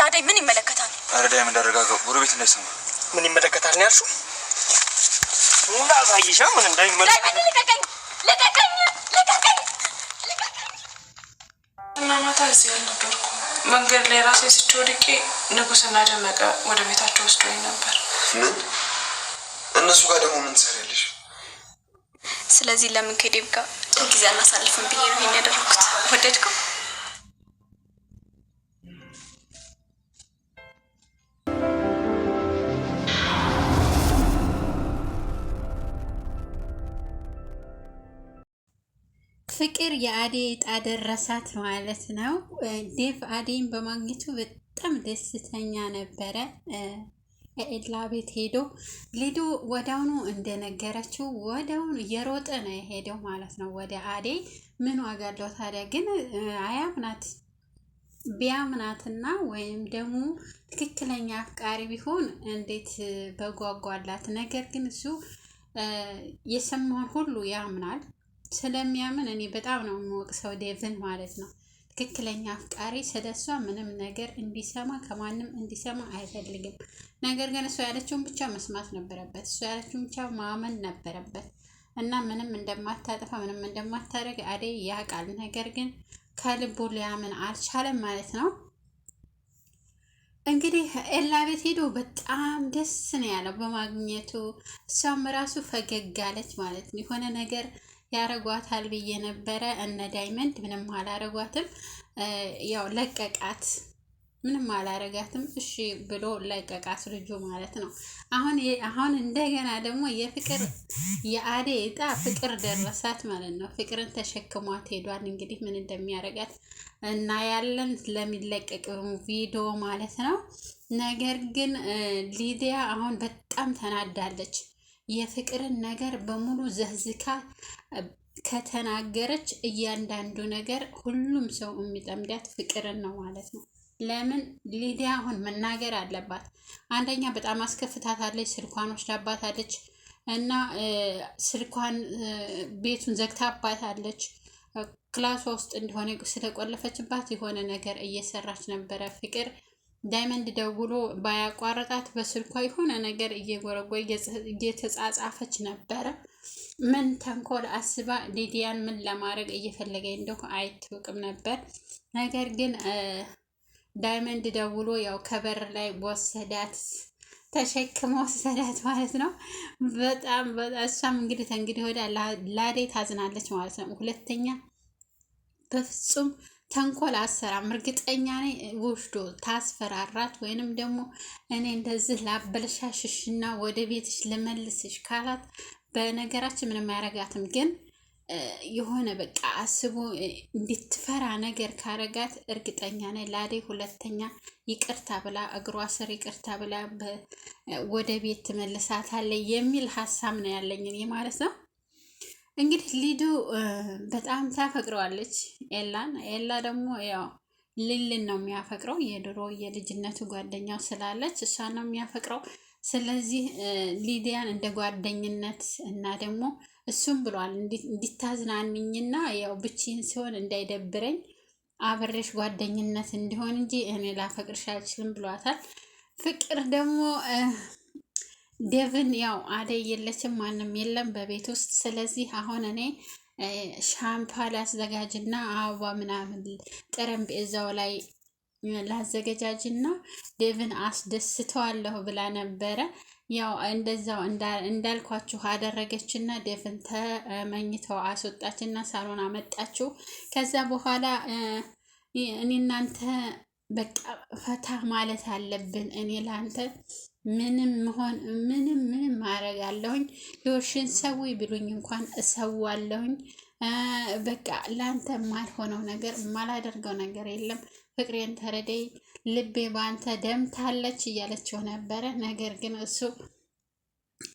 አደይ ምን ይመለከታል? አረዳይ ምን እንዳረጋጋው ጎረቤት እንዳይሰማ። ምን ይመለከታል ነው ያልሽው? እና አሳይሻ ምን እንደሚመለከት ልቀቀኝ። እና ማታ እዚህ አልነበርኩም። መንገድ ላይ ራሴ ስወድቄ ንጉስና ደመቀ ወደ ቤታቸው ወስዶኝ ነበር። ምን? እነሱ ጋር ደግሞ ምን ትሰሪያለሽ? ስለዚህ ለምን ከዴብ ጋር ጊዜ አናሳልፍም ብዬ ነው ይሄን ያደረኩት። ወደድከው? ፍቅር የአደይ ዕጣ ደረሳት ማለት ነው። ዴቭ አደይን በማግኘቱ በጣም ደስተኛ ነበረ። ኤላ ቤት ሄዶ ሊዱ ወዳውኑ እንደነገረችው ወዳውኑ እየሮጠ ነው የሄደው ማለት ነው ወደ አደይ። ምን ዋጋ አለው ታዲያ? ግን አያምናት። ቢያምናትና ወይም ደግሞ ትክክለኛ አፍቃሪ ቢሆን እንዴት በጓጓላት። ነገር ግን እሱ የሰማውን ሁሉ ያምናል። ስለሚያምን እኔ በጣም ነው የምወቅሰው ዴቭን ማለት ነው። ትክክለኛ አፍቃሪ ስለሷ ምንም ነገር እንዲሰማ ከማንም እንዲሰማ አይፈልግም። ነገር ግን እሷ ያለችውን ብቻ መስማት ነበረበት። እሷ ያለችውን ብቻ ማመን ነበረበት እና ምንም እንደማታጠፋ ምንም እንደማታደርግ አደይ ያውቃል። ነገር ግን ከልቡ ሊያምን አልቻለም ማለት ነው። እንግዲህ ኤላ ቤት ሄዶ በጣም ደስ ነው ያለው በማግኘቱ። እሷም ራሱ ፈገግ አለች ማለት ነው። የሆነ ነገር ያረጓታል ብዬ ነበረ። እነ ዳይመንድ ምንም አላረጓትም። ያው ለቀቃት፣ ምንም አላረጋትም። እሺ ብሎ ለቀቃት ልጁ ማለት ነው። አሁን እንደገና ደግሞ የፍቅር የአደይ ዕጣ ፍቅር ደረሳት ማለት ነው። ፍቅርን ተሸክሟት ሄዷል። እንግዲህ ምን እንደሚያረጋት እና ያለን ለሚለቀቅ ቪዲዮ ማለት ነው። ነገር ግን ሊዲያ አሁን በጣም ተናዳለች። የፍቅርን ነገር በሙሉ ዘህዝካ ከተናገረች እያንዳንዱ ነገር ሁሉም ሰው የሚጠምዳት ፍቅርን ነው ማለት ነው። ለምን ሊዲያ አሁን መናገር አለባት። አንደኛ በጣም አስከፍታታለች፣ ስልኳን ወስዳባታለች እና ስልኳን ቤቱን ዘግታባታለች። ክላሷ ውስጥ እንደሆነ ስለቆለፈችባት የሆነ ነገር እየሰራች ነበረ ፍቅር። ዳይመንድ ደውሎ ባያቋረጣት በስልኳ የሆነ ነገር እየጎረጎረ እየተጻጻፈች ነበረ። ምን ተንኮል አስባ ሊዲያን ምን ለማድረግ እየፈለገ እንደሆነ አይታወቅም ነበር። ነገር ግን ዳይመንድ ደውሎ ያው ከበር ላይ ወሰዳት፣ ተሸክሞ ወሰዳት ማለት ነው። በጣም እሷም እንግዲህ ወደ ለአደይ ታዝናለች ማለት ነው። ሁለተኛ በፍጹም ተንኮል አሰራም። እርግጠኛ ነኝ ወስዶ ታስፈራራት ወይንም ደግሞ እኔ እንደዚህ ላበለሻሽሽና ወደ ቤትሽ ልመልስሽ ካላት በነገራችን ምንም አያረጋትም። ግን የሆነ በቃ አስቦ እንድትፈራ ነገር ካረጋት እርግጠኛ ነኝ ለአደይ ሁለተኛ ይቅርታ ብላ እግሯ ስር ይቅርታ ብላ ወደ ቤት ትመልሳታለች የሚል ሀሳብ ነው ያለኝ እኔ ማለት ነው። እንግዲህ ሊዱ በጣም ታፈቅረዋለች ኤላን። ኤላ ደግሞ ያው ሊልን ነው የሚያፈቅረው። የድሮ የልጅነቱ ጓደኛው ስላለች እሷ ነው የሚያፈቅረው። ስለዚህ ሊዲያን እንደ ጓደኝነት እና ደግሞ እሱም ብሏል እንዲታዝናንኝና ያው ብቻዬን ሲሆን እንዳይደብረኝ አብሬሽ ጓደኝነት እንዲሆን እንጂ እኔ ላፈቅርሽ አልችልም ብሏታል። ፍቅር ደግሞ ዴቭን ያው አደይ የለችም፣ ማንም የለም በቤት ውስጥ። ስለዚህ አሁን እኔ ሻምፓ ላዘጋጅና አበባ ምናምን ጠረጴዛው ላይ ላዘገጃጅና ዴቭን አስደስተዋለሁ ብላ ነበረ። ያው እንደዛው እንዳልኳችሁ አደረገችና ዴቭን ተመኝተው አስወጣችና ሳሎን አመጣችው። ከዛ በኋላ እኔ እናንተ በቃ ፈታ ማለት አለብን። እኔ ላንተ ምንም ማድረግ አለሁኝ። ህይወትሽን ሰዊ ብሉኝ እንኳን እሰዋለሁኝ። በቃ ላንተ ማልሆነው ነገር ማላደርገው ነገር የለም። ፍቅሬን ተረደይ፣ ልቤ ባንተ ደምታለች እያለችው ነበረ። ነገር ግን እሱ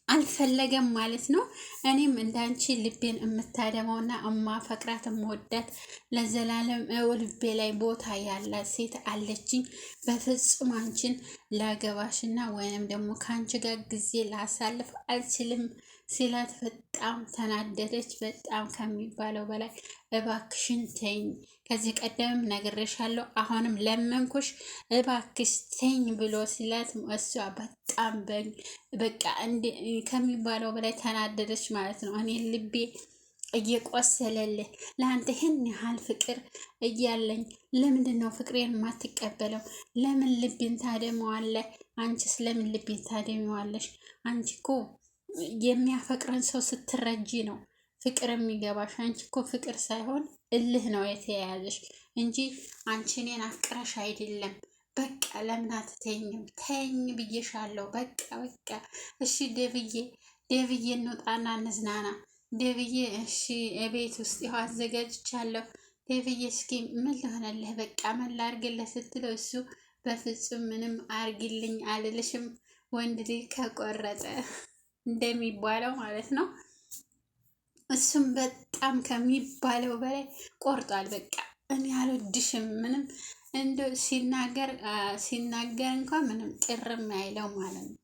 አልፈለገም ማለት ነው። እኔም እንዳንቺ ልቤን የምታደመውና እማፈቅራት እምወዳት ለዘላለም ልቤ ላይ ቦታ ያላት ሴት አለችኝ። በፍጹም አንቺን ላገባሽና ወይንም ደግሞ ከአንቺ ጋር ጊዜ ላሳልፍ አልችልም ሲላት በጣም ተናደደች። በጣም ከሚባለው በላይ እባክሽን ተኝ፣ ከዚህ ቀደም ነግሬሻለሁ፣ አሁንም ለመንኩሽ፣ እባክሽ ተኝ ብሎ ሲላት እሷ በጣም በቃ ከሚባለው በላይ ተናደደች ማለት ነው። እኔ ልቤ እየቆሰለልህ ለአንተ ይህን ያህል ፍቅር እያለኝ ለምንድን ነው ፍቅሬን የማትቀበለው? ለምን ልቤን ታደመዋለህ? አንቺስ ለምን ልቤን ታደመዋለሽ? አንቺ እኮ የሚያፈቅረን ሰው ስትረጂ ነው ፍቅር የሚገባሽ። አንቺ እኮ ፍቅር ሳይሆን እልህ ነው የተያያዘሽ እንጂ አንቺ እኔን አፍቅረሽ አይደለም። በቃ ለምን አትተኝም? ተኝ ብዬሻለሁ። በቃ እሺ ደብዬ እንውጣና እንዝናና። ደብዬ እሺ ቤት ውስጥ ይኸው አዘጋጅቻለሁ። ደብዬ እስኪ ምን ልሆነልህ? በቃ ምን ላርግልህ ስትለው እሱ በፍጹም ምንም አርግልኝ አልልሽም፣ ወንድ ልጅ ከቆረጠ እንደሚባለው ማለት ነው። እሱም በጣም ከሚባለው በላይ ቆርጧል። በቃ እኔ አልወድሽም ምንም እንደ ሲናገር እንኳን ምንም ቅርም አይለው ማለት ነው።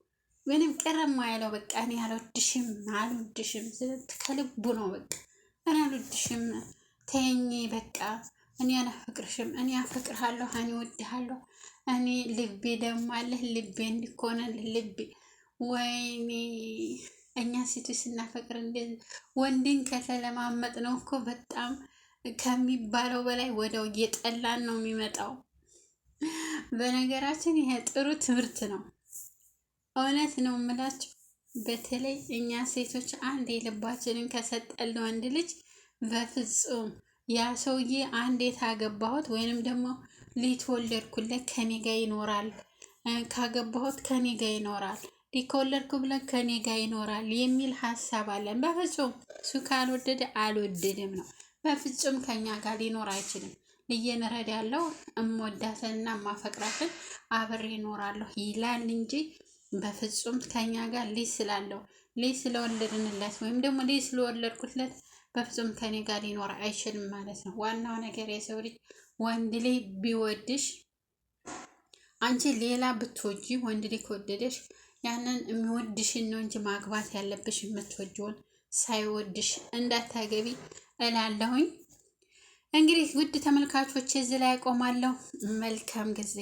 ምንም ቅርም አይለው። በቃ እኔ አልወድሽም ከልቡ ነው። በቃ እኔ አልወድሽም ተኝ፣ በቃ እኔ አላፈቅርሽም፣ እኔ አፈቅርሃለሁ፣ እኔ ወድሃለሁ፣ እኔ ልቤ ደግሞ አለህ፣ ልቤ እንዲኮነልህ ልቤ። ወይኔ እኛ ሴቶች ስናፈቅር እንደዚህ ወንድን ከተለማመጥ ነው እኮ በጣም ከሚባለው በላይ ወደው እየጠላን ነው የሚመጣው። በነገራችን ይሄ ጥሩ ትምህርት ነው። እውነት ነው የምላችሁ። በተለይ እኛ ሴቶች አንድ የልባችንን ከሰጠን ለወንድ ልጅ በፍጹም ያ ሰውዬ አንዴ ታገባሁት ወይንም ደግሞ ሊትወለድኩለት ከኔ ጋር ይኖራል፣ ካገባሁት ከኔ ጋር ይኖራል፣ ሊከወለድኩ ብለን ከኔ ጋር ይኖራል የሚል ሀሳብ አለን። በፍጹም እሱ ካልወደደ አልወደድም ነው። በፍጹም ከኛ ጋር ሊኖር አይችልም። እየነረድ ያለው እምወዳትንና እማፈቅራትን አብሬ ይኖራለሁ ይላል እንጂ በፍጹም ከኛ ጋር ልጅ ስላለው ልጅ ስለወለድንለት ወይም ደግሞ ልጅ ስለወለድኩለት በፍጹም ከኔ ጋር ሊኖር አይችልም ማለት ነው። ዋናው ነገር የሰው ልጅ ወንድ ልጅ ቢወድሽ አንቺ ሌላ ብትወጂ፣ ወንድ ልጅ ከወደደሽ ያንን የሚወድሽን ነው እንጂ ማግባት ያለብሽ የምትወጂውን ሳይወድሽ እንዳታገቢ እላለሁኝ። እንግዲህ ውድ ተመልካቾች እዚህ ላይ አቆማለሁ። መልካም ጊዜ